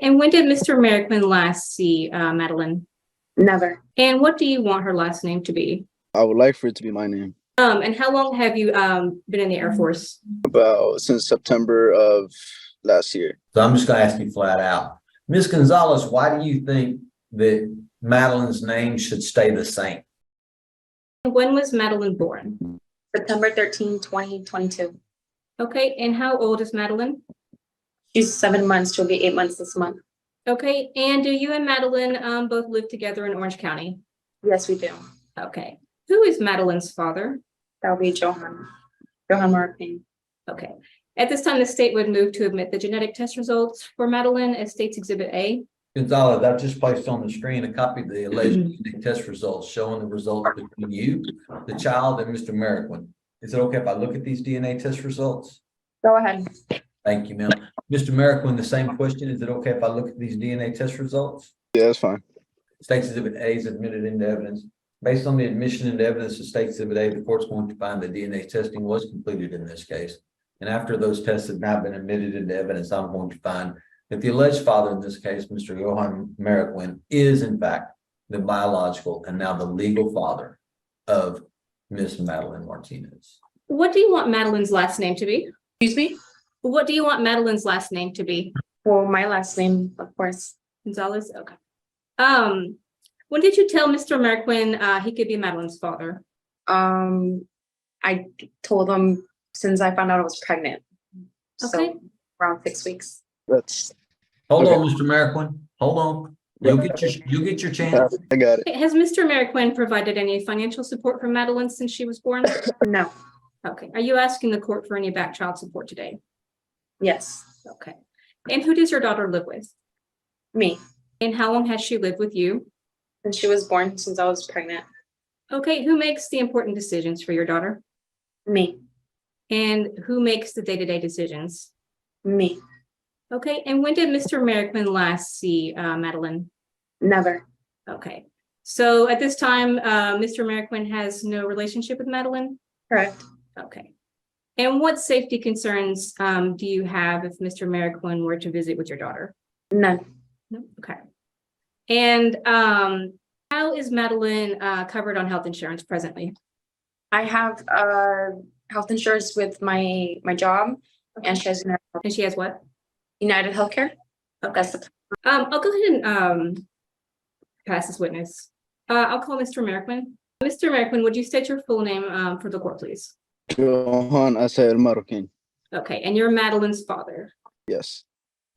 And when did Mr. Mariquin last see Madeline? Never. And what do you want her last name to be? I would like for it to be my name. And how long have you been in the Air Force? About since September of last year. So I'm just going to ask you flat out. Miss Gonzalez, why do you think that Madeline's name should stay the same? When was Madeline born? September 13, 2022. Okay, and how old is Madeline? She's 7 months. She'll be 8 months this month. Okay, and do you and Madeline both live together in Orange County? Yes, we do. Okay, who is Madeline's father? That'll be Johan. Johan Marroquin. Okay, at this time, the state would move to admit the genetic test results for Madeline as State's Exhibit A. Gonzalez, I've just placed on the screen a copy of the alleged DNA test results showing the results between you, the child, and Mr. Marroquin. Is it okay if I look at these DNA test results? Go ahead. Thank you, ma'am. Mr. Marroquin, the same question. Is it okay if I look at these DNA test results? Yeah, that's fine. State's Exhibit A is admitted into evidence. Based on the admission into evidence of State's Exhibit A, the court's going to find that DNA testing was completed in this case. And after those tests have now been admitted into evidence, I'm going to find that the alleged father in this case, Mr. Johan Marroquin, is in fact the biological and now the legal father of Miss Madeline Martinez. What do you want Madeline's last name to be? Excuse me? What do you want Madeline's last name to be? Well, my last name, of course. Gonzalez? Okay. When did you tell Mr. Marroquin he could be Madeline's father? I told him since I found out I was pregnant. Okay. So around 6 weeks. That's Hold Okay. on, Mr. Marroquin. Hold on. You'll get your chance. I got it. Has Mr. Marroquin provided any financial support for Madeline since she was born? No. Okay. Are you asking the court for any back child support today? Yes. Okay. And who does your daughter live with? Me. And how long has she lived with you? And she was born since I was pregnant. Okay. Who makes the important decisions for your daughter? Me. And who makes the day-to-day decisions? Me. Okay. And when did Mr. Marroquin last see Madeline? Never. Okay. So at this time, Mr. Marroquin has no relationship with Madeline? Correct. Okay. And what safety concerns do you have if Mr. Marroquin were to visit with your daughter? None. No? Okay. And how is Madeline covered on health insurance presently? I have health insurance with my job, and she has And she has what? United Healthcare. That's the I'll go ahead and pass this witness. I'll call Mr. Marroquin. Mr. Marroquin, would you state your full name for the court, please? Johan Marroquin. Okay, and you're Madeline's father. Yes.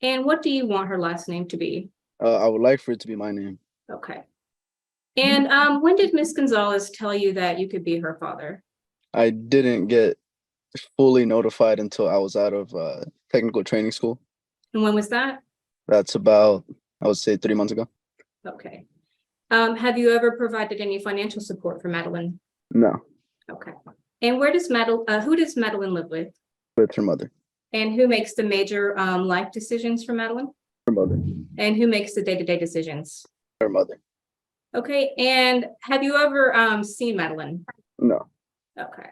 And what do you want her last name to be? I would like for it to be my name. Okay. And when did Miss Gonzalez tell you that you could be her father? I didn't get fully notified until I was out of technical training school. And when was that? That's about, I would say, 3 months ago. Okay. Have you ever provided any financial support for Madeline? No, Okay. And where does who does Madeline live with? with her mother. And who makes the major life decisions for Madeline? Her mother. And who makes the day-to-day decisions? Her mother. Okay. And have you ever seen Madeline? No. Okay.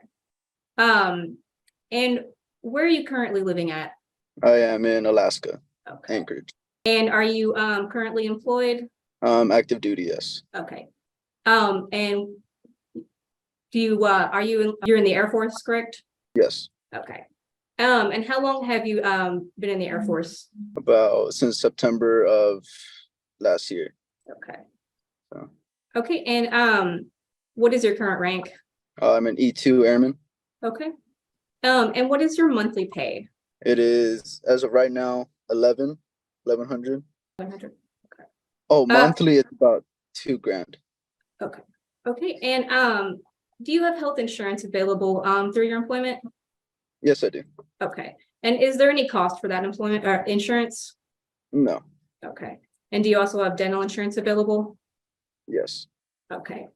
And where are you currently living at? I am in Alaska, Okay. Anchorage. And are you currently employed? Active duty, yes. Okay. And do you you're in the Air Force, correct? Yes. Okay. And how long have you been in the Air Force? About since September of last year. Okay. So. Okay. And what is your current rank? I'm an E2 airman. Okay. And what is your monthly pay? It is, as of right now, 1100. 100. Oh, monthly it's about $2,000. Okay. Okay. And do you have health insurance available through your employment? Yes, I do. Okay. And is there any cost for that employment or insurance? No. Okay. And do you also have dental insurance available? Yes. Okay.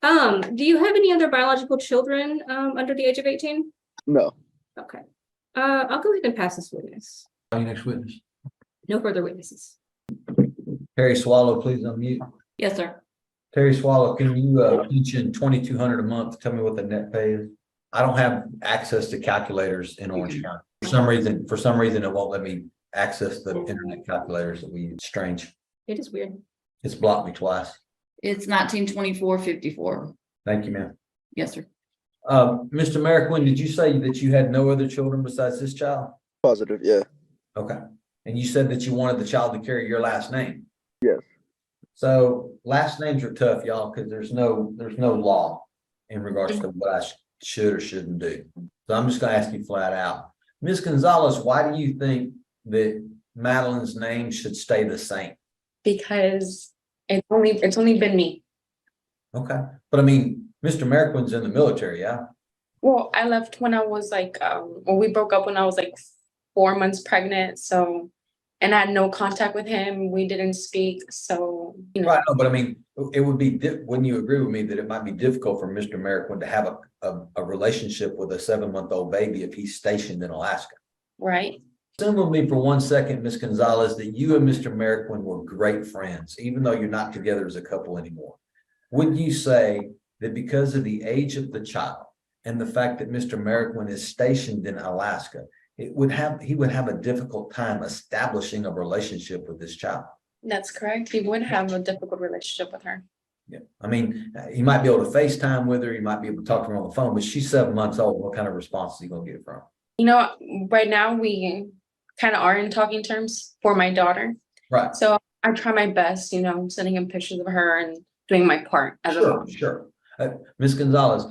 Do you have any other biological children under the age of 18? No. Okay. I'll go ahead and pass this witness. Your next witness. No further witnesses. Terry Swallow, please unmute. Yes, sir. Terry Swallow, can you mention $2,200 a month? Tell me what the net pay is. I don't have access to calculators in Orange County. For some reason, it won't let me access the internet calculators that we use. Strange. It is weird. It's blocked me twice. It's 1924-54. Thank you, ma'am. Yes, sir. Mr. Marroquin, did you say that you had no other children besides this child? Positive, yeah. Okay. And you said that you wanted the child to carry your last name. Yes. So last names are tough, y'all, because there's no law in regards to what I should or shouldn't do. So I'm just gonna ask you flat out. Miss Gonzalez, why do you think that Madeline's name should stay the same? Because it's only been me. Okay. But I mean, Mr. Marroquin's in the military, yeah? Well, I left when I was like, well, we broke up when I was like 4 months pregnant. So, and I had no contact with him. We didn't speak. So, you know. Right, no, but I mean, it would be, wouldn't you agree with me that it might be difficult for Mr. Marroquin to have a relationship with a 7-month-old baby if he's stationed in Alaska? Right. Assume with me for 1 second, Miss Gonzalez, that you and Mr. Marroquin were great friends, even though you're not together as a couple anymore. Would you say that because of the age of the child and the fact that Mr. Marroquin is stationed in Alaska, he would have a difficult time establishing a relationship with this child? That's correct. He would have a difficult relationship with her. Yeah, I mean, he might be able to FaceTime with her, he might be able to talk to her on the phone, but she's 7 months old. What kind of response is he gonna get from her? You know, right now we kind of are in talking terms for my daughter. Right. So I try my best, you know, sending him pictures of her and doing my part as a Sure, mom. sure. Ms. Gonzalez,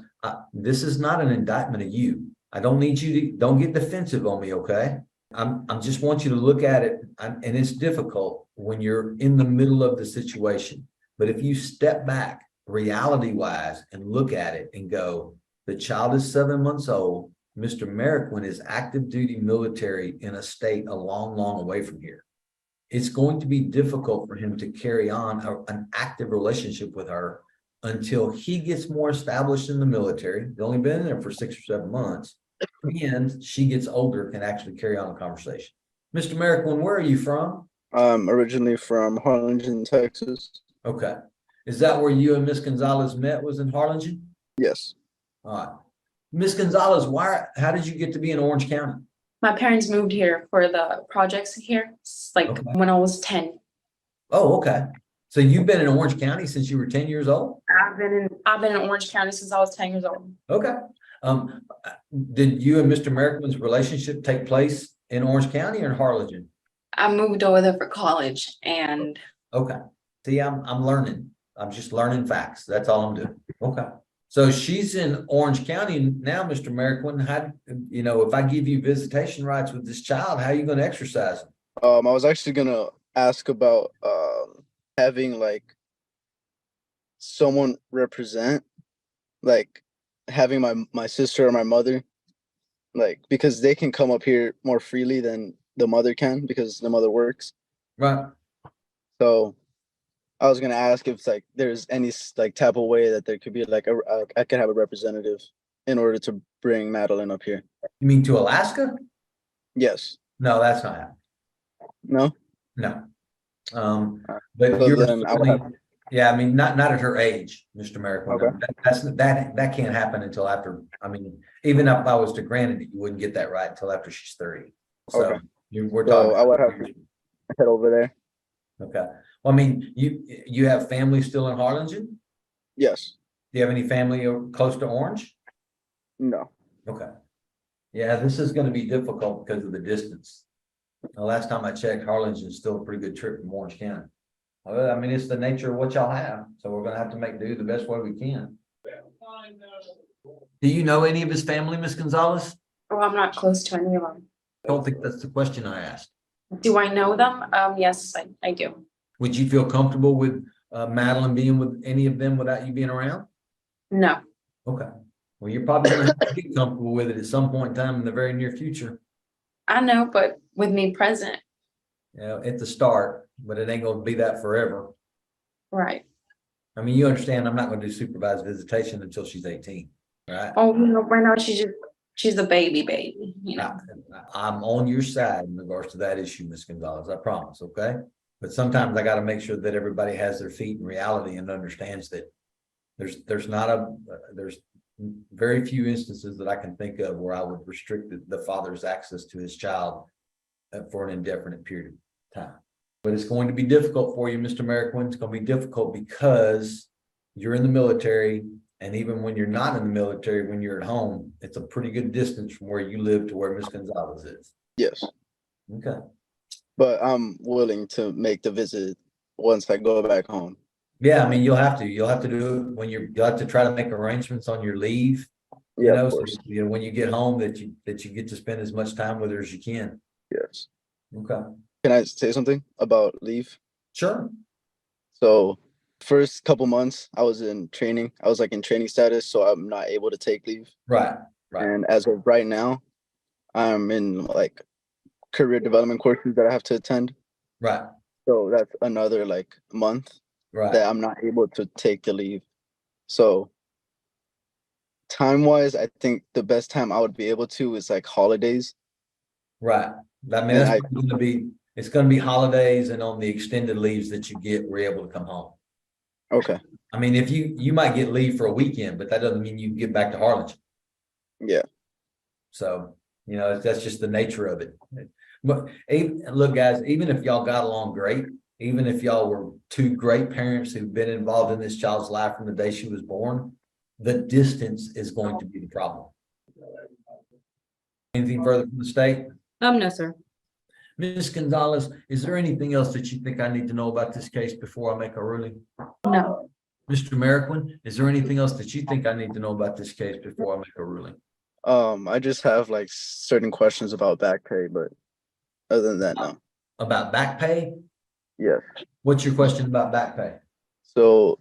this is not an indictment of you. I don't need you to, don't get defensive on me, okay? I'm just want you to look at it, and it's difficult when you're in the middle of the situation. But if you step back reality-wise and look at it and go, the child is 7 months old, Mr. Marroquin is active duty military in a state a long, long away from here. It's going to be difficult for him to carry on an active relationship with her until he gets more established in the military. He's only been there for 6 or 7 months, and she gets older, can actually carry on a conversation. Mr. Marroquin, where are you from? I'm originally from Harlingen, Texas. Okay. Is that where you and Miss Gonzalez met, was in Harlingen? Yes. All right. Miss Gonzalez, how did you get to be in Orange County? My parents moved here for the projects here, like Okay. when I was 10. Oh, okay. So you've been in Orange County since you were 10 years old? I've been in Orange County since I was 10 years old. Okay. Did you and Mr. Marroquin's relationship take place in Orange County or in Harlingen? I moved over there for college and Okay. See, I'm learning. I'm just learning facts. That's all I'm doing. Okay. So she's in Orange County now, Mr. Marroquin. How, you know, if I give you visitation rights with this child, how are you going to exercise them? I was actually gonna ask about having like someone represent, like having my sister or my mother, like because they can come up here more freely than the mother can because the mother works. Right. So I was gonna ask if like there's any like type of way that there could be like I could have a representative in order to bring Madeline up here. You mean to Alaska? Yes. No, that's not happening. No. No. But So you're then I would certainly, yeah, I mean, not at her age, Mr. Marroquin. Okay. That can't happen until after, I mean, even if I was to grant it, you wouldn't get that right until after she's 30. So Okay. we're So talking. I would have to head over there. Okay. Well, I mean, you have family still in Harlingen? Yes. Do you have any family close to Orange? No. Okay. Yeah, this is going to be difficult because of the distance. The last time I checked, Harlingen is still a pretty good trip from Orange County. Well, I mean, it's the nature of what y'all have, so we're going to have to make do the best way we can. Do you know any of his family, Miss Gonzalez? oh, I'm not close to any of them. I don't think that's the question I asked. Do I know them? Yes, I do. Would you feel comfortable with Madeline being with any of them without you being around? No. Okay. Well, you're probably going to have to get comfortable with it at some point in time in the very near future. I know, but with me present. You know, at the start, but it ain't going to be that forever. Right. I mean, you understand I'm not going to do supervised visitation until she's 18, right? Oh, you know, right now she's a baby, you know. I'm on your side in regards to that issue, Miss Gonzalez, I promise, okay? But sometimes I got to make sure that everybody has their feet in reality and understands that there's very few instances that I can think of where I would restrict the father's access to his child for an indefinite period of time. But it's going to be difficult for you, Mr. Mariquin. It's going to be difficult because you're in the military, and even when you're not in the military, when you're at home, it's a pretty good distance from where you live to where Miss Gonzalez is. Yes, Okay. but I'm willing to make the visit once I go back home. Yeah, I mean, you'll have to do it when you'll have to try to make arrangements on your leave. You Yeah, know, of so, course. you know, when you get home that you get to spend as much time with her as you can. Yes. Okay. Can I say something about leave? Sure. So first couple months I was in training. I was like in training status, so I'm not able to take leave. Right. Right. And as of right now, I'm in like career development courses that I have to attend. Right. So that's another like month Right. that I'm not able to take the leave. So time wise, I think the best time I would be able to is like holidays. Right. I mean, And that's going to be, it's going to be holidays and on the extended leaves that you get, we're able to come home. Okay. I mean, if you might get leave for a weekend, but that doesn't mean you can get back to Harlingen. Yeah. So, you know, that's just the nature of it. But look, guys, even if y'all got along great, even if y'all were two great parents who've been involved in this child's life from the day she was born, the distance is going to be the problem. Anything further from the state? No, sir. Miss Gonzalez, is there anything else that you think I need to know about this case before I make a ruling? No. Mr. Marroquin, is there anything else that you think I need to know about this case before I make a ruling? I just have like certain questions about back pay, but other than that, no. About back pay? Yes. What's your question about back pay? So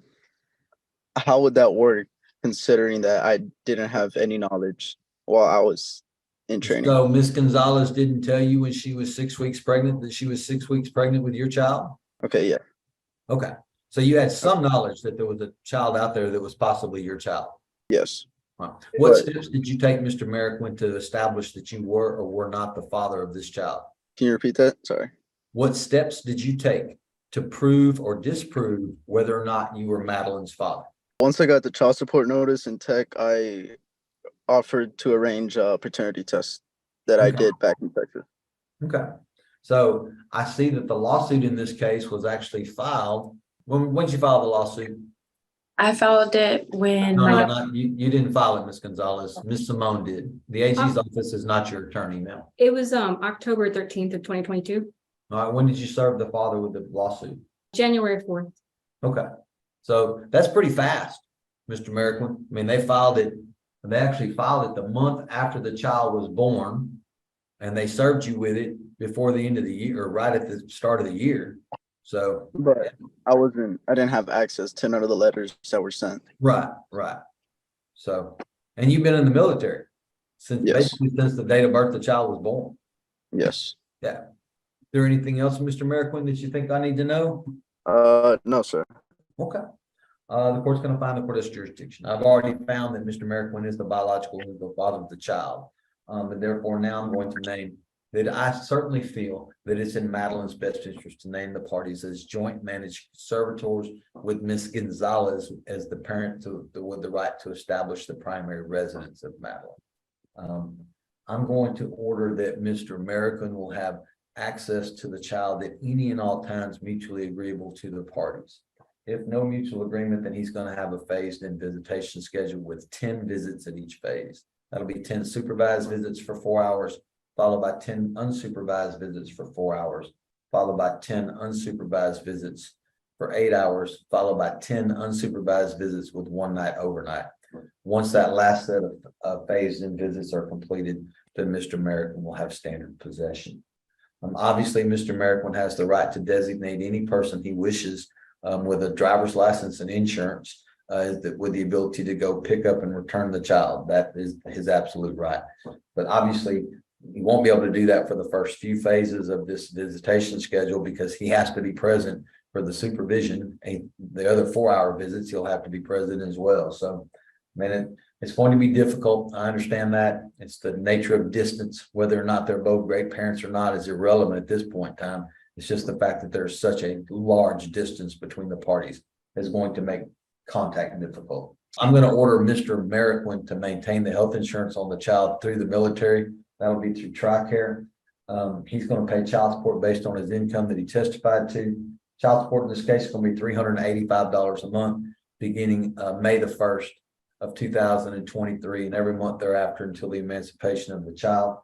how would that work considering that I didn't have any knowledge while I was in training? So Miss Gonzalez didn't tell you when she was 6 weeks pregnant that she was 6 weeks pregnant with your child? Okay, yeah. Okay. So you had some knowledge that there was a child out there that was possibly your child. Yes. Wow. What steps did you take, Mr. Marroquin, to establish that you were or were not the father of this child? Can you repeat that? Sorry. What steps did you take to prove or disprove whether or not you were Madeline's father? Once I got the child support notice in tech, I offered to arrange a paternity test that I Okay. did back in Texas. Okay. So I see that the lawsuit in this case was actually filed. When did you file the lawsuit? I filed it when No, you didn't file it, Miss Gonzalez. Miss Simone did. The AG's office is not your attorney now. It was October 13th of 2022, All right. When did you serve the father with the lawsuit? January 4th. Okay. So that's pretty fast, Mr. Marroquin. I mean, they actually filed it the month after the child was born, and they served you with it before the end of the year or right at the start of the year. So, But I didn't have access to none of the letters that were sent. right. So, and you've been in the military basically since the date of birth the child was born. Yes. Yeah. Is there anything else, Mr. Marroquin, that you think I need to know? No, sir. Okay. The court's going to find the court has jurisdiction. I've already found that Mr. Marroquin is the biological legal father of the child. And therefore now I'm going to name that I certainly feel that it's in Madeline's best interest to name the parties as joint managed conservators with Miss Gonzalez as the parent with the right to establish the primary residence of Madeline. I'm going to order that Mr. Marroquin will have access to the child at any and all times mutually agreeable to the parties. If no mutual agreement, then he's going to have a phased-in visitation schedule with 10 visits at each phase. That'll be 10 supervised visits for 4 hours, followed by 10 unsupervised visits for 4 hours, followed by 10 unsupervised visits for 8 hours, followed by 10 unsupervised visits with 1 night overnight. Once that last set of phased-in visits are completed, then Mr. Marroquin will have standard possession. Obviously, Mr. Marroquin has the right to designate any person he wishes with a driver's license and insurance with the ability to go pick up and return the child. That is his absolute right. But obviously, he won't be able to do that for the first few phases of this visitation schedule because he has to be present for the supervision. And the other 4-hour visits, he'll have to be present as well. So, I mean, it's going to be difficult. I understand that. It's the nature of distance. Whether or not they're both great parents or not is irrelevant at this point in time. It's just the fact that there's such a large distance between the parties is going to make contact difficult. I'm going to order Mr. Marroquin to maintain the health insurance on the child through the military. That'll be through TRICARE. He's going to pay child support based on his income that he testified to. Child support in this case is going to be $385 a month, beginning May the 1st of 2023, and every month thereafter until the emancipation of the child.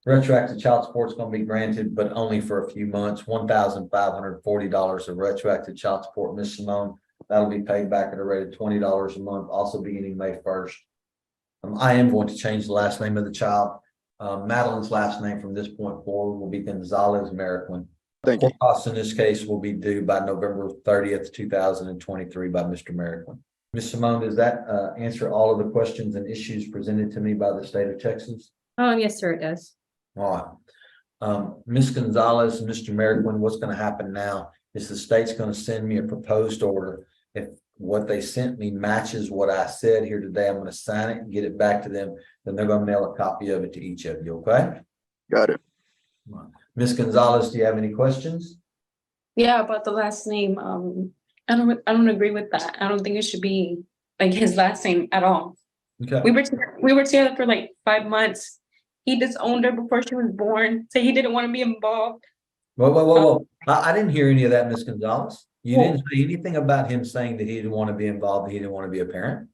Retroactive child support is going to be granted, but only for a few months. $1,540 of retroactive child support, Ms. Simone. That'll be paid back at a rate of $20 a month, also beginning May 1st. I am going to change the last name of the child. Madeline's last name from this point forward will be Gonzalez-Mariquin. Thank you. Court costs in this case will be due by November 30th, 2023 by Mr. Mariquin. Ms. Simone, does that answer all of the questions and issues presented to me by the state of Texas? Yes, sir, it does. All right. Ms. Gonzalez and Mr. Mariquin, what's going to happen now is the state's going to send me a proposed order. If what they sent me matches what I said here today, I'm going to sign it and get it back to them. Then they're going to mail a copy of it to each of you. Okay. Got it. Ms. Gonzalez, do you have any questions? Yeah, about the last name. I don't agree with that. I don't think it should be like his last name at all. Okay. We were together for like 5 months. He disowned her before she was born, so he didn't want to be involved. Whoa. I didn't hear any of that, Ms. Gonzalez. You didn't say anything about him saying that he didn't want to be involved, he didn't want to be a parent.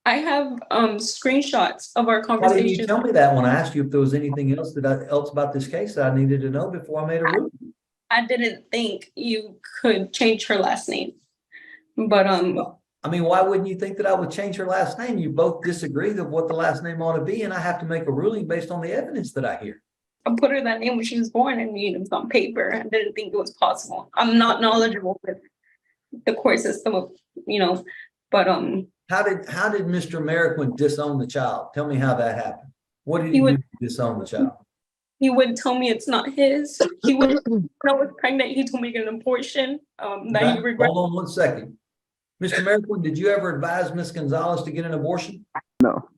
I have screenshots of our Why didn't you conversation. tell me that when I asked you if there was anything else else about this case that I needed to know before I made a ruling? I didn't think you could change her last name, but I mean, why wouldn't you think that I would change her last name? You both disagree of what the last name ought to be, and I have to make a ruling based on the evidence that I hear. I put her that name when she was born, and it was on paper. I didn't think it was possible. I'm not knowledgeable with the court system of, but How did Mr. Mariquin disown the child? Tell me how that happened. What did he do to disown the child? he would tell me it's not his. He would, when I was pregnant, he told me to get an abortion. That he regretted. Hold on one second. Mr. Mariquin, did you ever advise Miss Gonzalez to get an abortion? No.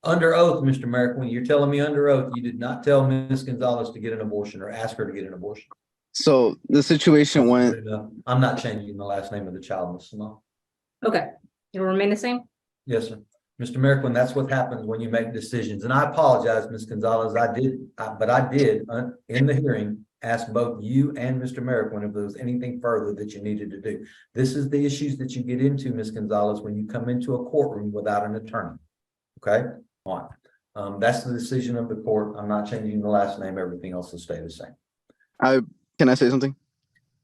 Under oath, Mr. Mariquin, you're telling me under oath you did not tell Miss Gonzalez to get an abortion or ask her to get an abortion. So the situation went. I'm not changing the last name of the child, Ms. Simone. Okay, it'll remain the same? Yes, sir. Mr. Mariquin, that's what happens when you make decisions. And I apologize, Ms. Gonzalez. I did in the hearing ask both you and Mr. Mariquin if there was anything further that you needed to do. This is the issues that you get into, Ms. Gonzalez, when you come into a courtroom without an attorney. Okay, all right. That's the decision of the court. I'm not changing the last name. Everything else will stay the same. Can I say something?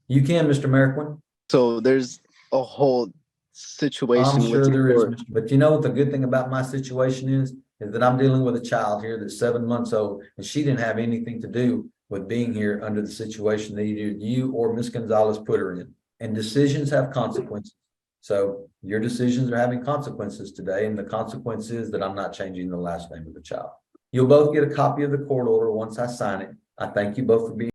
You can, Mr. Mariquin. So there's a whole situation. I'm sure with there is, court. but you know what the good thing about my situation is that I'm dealing with a child here that's 7 months old, and she didn't have anything to do with being here under the situation that either you or Miss Gonzalez put her in. And decisions have consequences. So your decisions are having consequences today, and the consequence is that I'm not changing the last name of the child. You'll both get a copy of the court order once I sign it. I thank you both for being